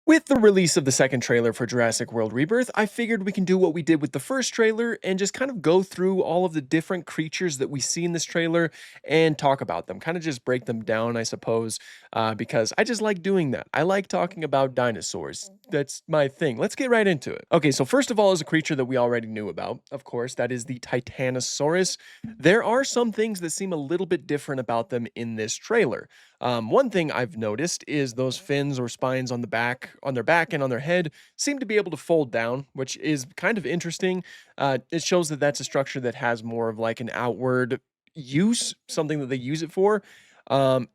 With the release of the second trailer for Jurassic World Rebirth, I figured we can do what we did with the first trailer and just kind of go through all of the different creatures that we see in this trailer and talk about them. Kind of just break them down, I suppose, because I just like doing that. I like talking about dinosaurs. That's my thing. Let's get right into it. Okay, so first of all is a creature that we already knew about, of course, that is the Titanosaurus. There are some things that seem a little bit different about them in this trailer. One thing I've noticed is those fins or spines on the back, on their back and on their head seem to be able to fold down, which is kind of interesting. It shows that that's a structure that has more of like an outward use, something that they use it for. Um,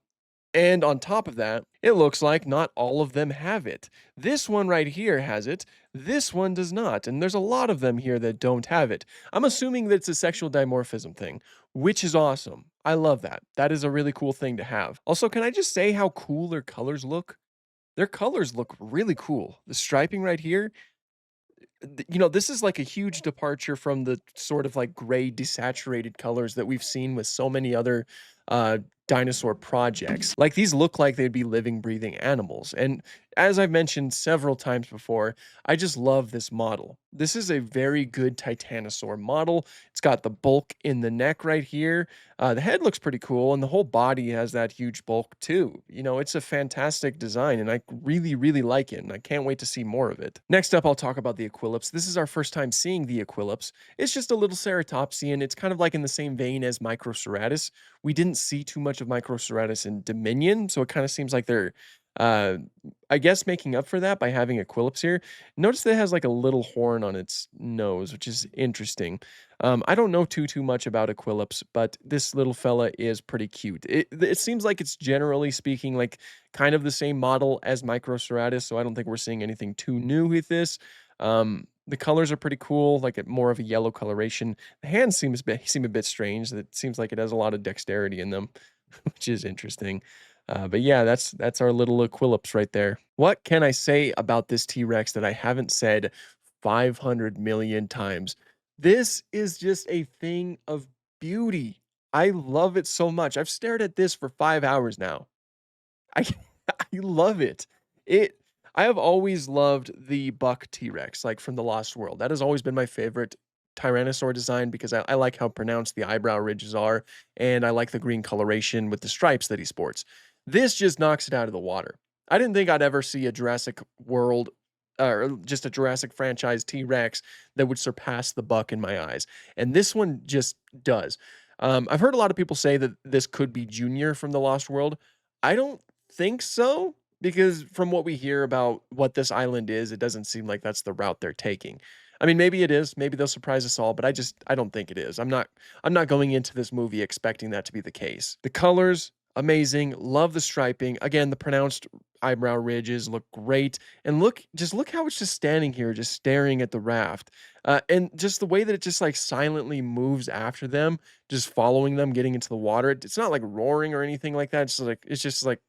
and on top of that, it looks like not all of them have it. This one right here has it. This one does not. And there's a lot of them here that don't have it. I'm assuming that it's a sexual dimorphism thing, which is awesome. I love that. That is a really cool thing to have. Also, can I just say how cool their colors look? Their colors look really cool. The striping right here, this is like a huge departure from the sort of like gray desaturated colors that we've seen with so many other uh dinosaur projects. Like these look like they'd be living, breathing animals. And as I've mentioned several times before, I just love this model. This is a very good Titanosaur model. It's got the bulk in the neck right here. The head looks pretty cool, and the whole body has that huge bulk too. It's a fantastic design, and I really, really like it, and I can't wait to see more of it. Next up, I'll talk about the Equilops. This is our first time seeing the Equilops. It's just a little ceratopsian. It's kind of like in the same vein as Microceratus. We didn't see too much of Microceratus in Dominion, so it kind of seems like they're uh I guess making up for that by having Equilops here. Notice that it has like a little horn on its nose, which is interesting. I don't know too much about Equilops, but this little fella is pretty cute. It seems like it's generally speaking like kind of the same model as Microceratus, so I don't think we're seeing anything too new with this. The colors are pretty cool, like more of a yellow coloration. The hands seem a bit strange. It seems like it has a lot of dexterity in them, which is interesting. But yeah, that's our little Equilops right there. What can I say about this T-Rex that I haven't said 500 million times? This is just a thing of beauty. I love it so much. I've stared at this for 5 hours now. I I love it. It I have always loved the buck T-Rex, like from the Lost World. That has always been my favorite Tyrannosaur design because I like how pronounced the eyebrow ridges are, and I like the green coloration with the stripes that he sports. This just knocks it out of the water. I didn't think I'd ever see a Jurassic World or just a Jurassic franchise T-Rex that would surpass the buck in my eyes, and this one just does. I've heard a lot of people say that this could be Junior from the Lost World. I don't think so, because from what we hear about what this island is, it doesn't seem like that's the route they're taking. I mean, maybe it is, maybe they'll surprise us all, but I don't think it is. I'm not going into this movie expecting that to be the case. The colors, amazing. Love the striping. Again, the pronounced eyebrow ridges look great. And look how it's just standing here, just staring at the raft. And just the way that it just like silently moves after them, just following them, getting into the water. It's not like roaring or anything like that. It's just like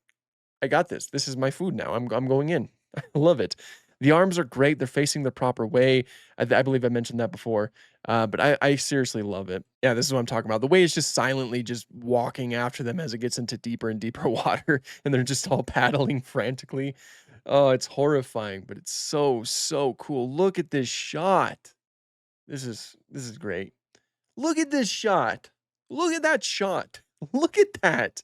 I got this. This is my food now. I'm going in. I love it. The arms are great. They're facing the proper way. I believe I mentioned that before. But I seriously love it. Yeah, this is what I'm talking about. The way it's just silently just walking after them as it gets into deeper and deeper water, and they're just all paddling frantically. Oh, it's horrifying, but it's so cool. Look at this shot. This is great. Look at this shot. Look at that shot. Look at that.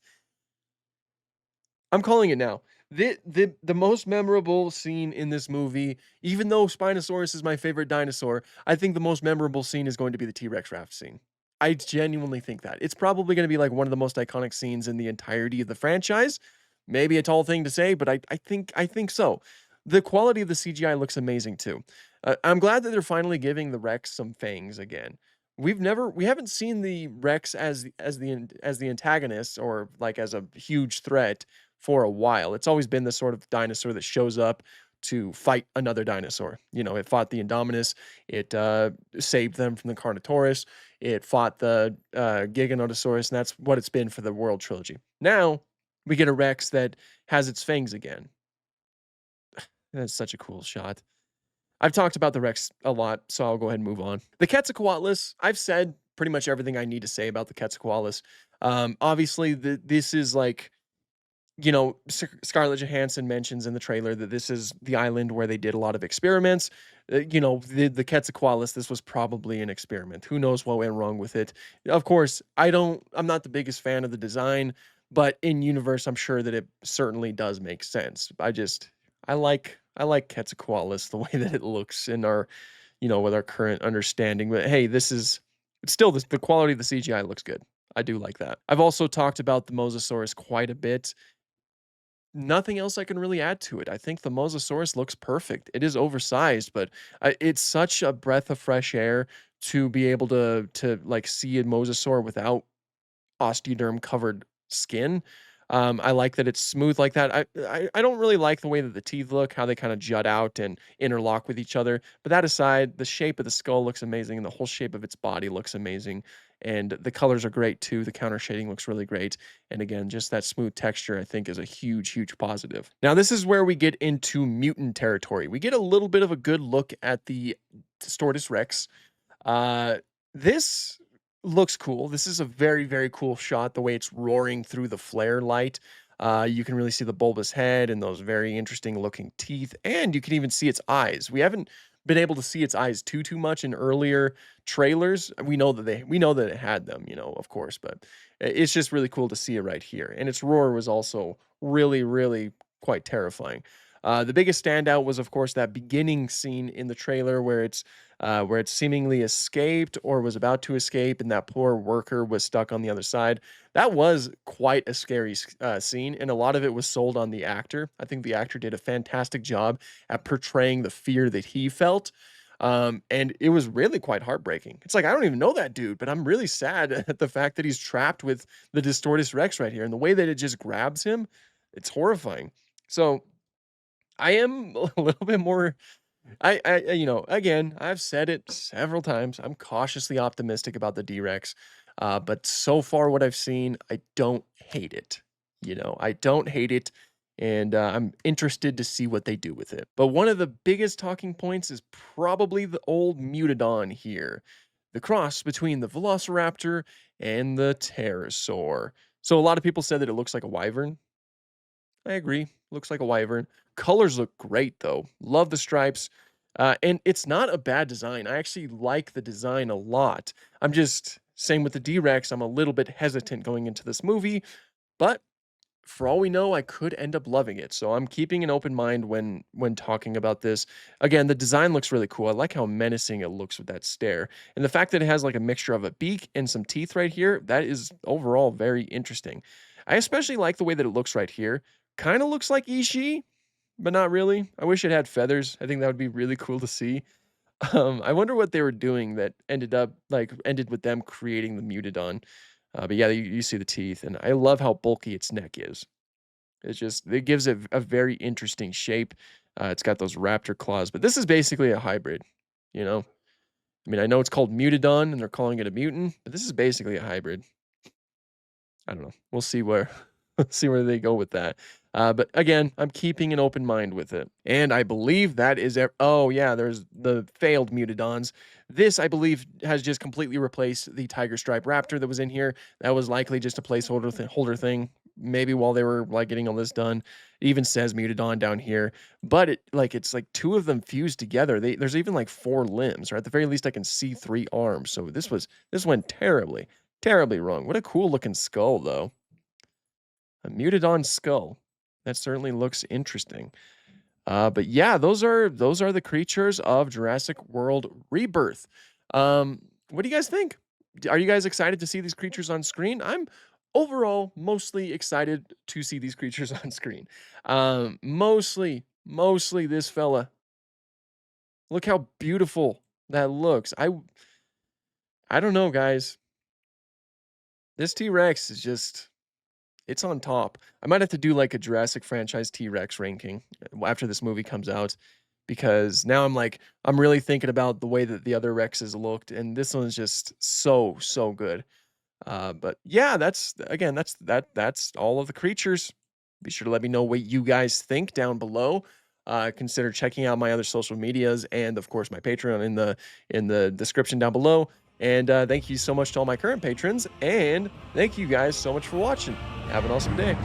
I'm calling it now. The most memorable scene in this movie, even though Spinosaurus is my favorite dinosaur, I think the most memorable scene is going to be the T-Rex raft scene. I genuinely think that. It's probably gonna be, like, one of the most iconic scenes in the entirety of the franchise. Maybe a tall thing to say, but I think so. The quality of the CGI looks amazing too. I'm glad that they're finally giving the Rex some fangs again. We haven't seen the Rex as the antagonist or, like, as a huge threat for a while. It's always been the sort of dinosaur that shows up to fight another dinosaur. It fought the Indominus, it saved them from the Carnotaurus, it fought the Giganotosaurus, and that's what it's been for the World Trilogy. Now we get a Rex that has its fangs again. That's such a cool shot. I've talked about the Rex a lot, so I'll go ahead and move on. The Quetzalcoatlus, I've said pretty much everything I need to say about the Quetzalcoatlus. Obviously, this is like Scarlett Johansson mentions in the trailer that this is the island where they did a lot of experiments. The Quetzalcoatlus, this was probably an experiment. Who knows what went wrong with it? Of course, I'm not the biggest fan of the design, but in universe, I'm sure that it certainly does make sense. I like Quetzalcoatlus the way that it looks in our, with our current understanding. But hey, it's still the quality of the CGI looks good. I do like that. I've also talked about the Mosasaurus quite a bit. Nothing else I can really add to it. I think the Mosasaurus looks perfect. It is oversized, but it's such a breath of fresh air to be able to like see a mosasaur without osteoderm covered skin. I like that it's smooth like that. I don't really like the way that the teeth look, how they kind of jut out and interlock with each other. But that aside, the shape of the skull looks amazing, and the whole shape of its body looks amazing. And the colors are great too. The counter shading looks really great. And again, just that smooth texture, I think, is a huge, huge positive. Now, this is where we get into mutant territory. We get a little bit of a good look at the Tortoise Rex. uh, this looks cool. This is a very, very cool shot, the way it's roaring through the flare light. You can really see the bulbous head and those very interesting looking teeth, and you can even see its eyes. We haven't been able to see its eyes too much in earlier trailers. We know that it had them, of course, but it's just really cool to see it right here. And its roar was also really, really quite terrifying. The biggest standout was, of course, that beginning scene in the trailer where it seemingly escaped or was about to escape, and that poor worker was stuck on the other side. That was quite a scary scene, and a lot of it was sold on the actor. I think the actor did a fantastic job at portraying the fear that he felt. And it was really quite heartbreaking. It's like, I don't even know that dude, but I'm really sad at the fact that he's trapped with the Distortus Rex right here, and the way that it just grabs him, it's horrifying. So I am a little bit more again, I've said it several times. I'm cautiously optimistic about the D-Rex, but so far what I've seen, I don't hate it. I don't hate it, and I'm interested to see what they do with it. But one of the biggest talking points is probably the old Mutodon here, the cross between the Velociraptor and the Pterosaur. So a lot of people said that it looks like a wyvern. I agree. Looks like a wyvern. Colors look great though. Love the stripes. And it's not a bad design. I actually like the design a lot. I'm just same with the D-Rex. I'm a little bit hesitant going into this movie, but for all we know, I could end up loving it. So I'm keeping an open mind when talking about this. Again, the design looks really cool. I like how menacing it looks with that stare. And the fact that it has like a mixture of a beak and some teeth right here, that is overall very interesting. I especially like the way that it looks right here. Kind of looks like Ishii, but not really. I wish it had feathers. I think that would be really cool to see. I wonder what they were doing that ended with them creating the Mutodon. But yeah, you see the teeth, and I love how bulky its neck is. It gives it a very interesting shape. It's got those raptor claws, but this is basically a hybrid. You know, I mean, I know it's called Mutodon, and they're calling it a mutant, but this is basically a hybrid. I don't know. We'll see where see where they go with that. But again, I'm keeping an open mind with it. And I believe that is oh yeah, there's the failed Mutodons. This, I believe, has just completely replaced the Tiger Stripe Raptor that was in here. That was likely just a placeholder holder thing. Maybe while they were like getting all this done. It even says Mutodon down here. But it's like two of them fused together. There's even like 4 limbs, or at the very least I can see 3 arms. So this went terribly, terribly wrong. What a cool looking skull though. A Mutodon skull. That certainly looks interesting. But yeah, those are the creatures of Jurassic World Rebirth. What do you guys think? Are you guys excited to see these creatures on screen? I'm overall mostly excited to see these creatures on screen. Mostly this fella. Look how beautiful that looks. I don't know, guys. This T-Rex is just it's on top. I might have to do like a Jurassic franchise T-Rex ranking after this movie comes out, because now I'm really thinking about the way that the other Rexes looked, and this one's just so good. But yeah, that's all of the creatures. Be sure to let me know what you guys think down below. Consider checking out my other social medias and of course my Patreon in the description down below. And thank you so much to all my current patrons, and thank you guys so much for watching. Have an awesome day.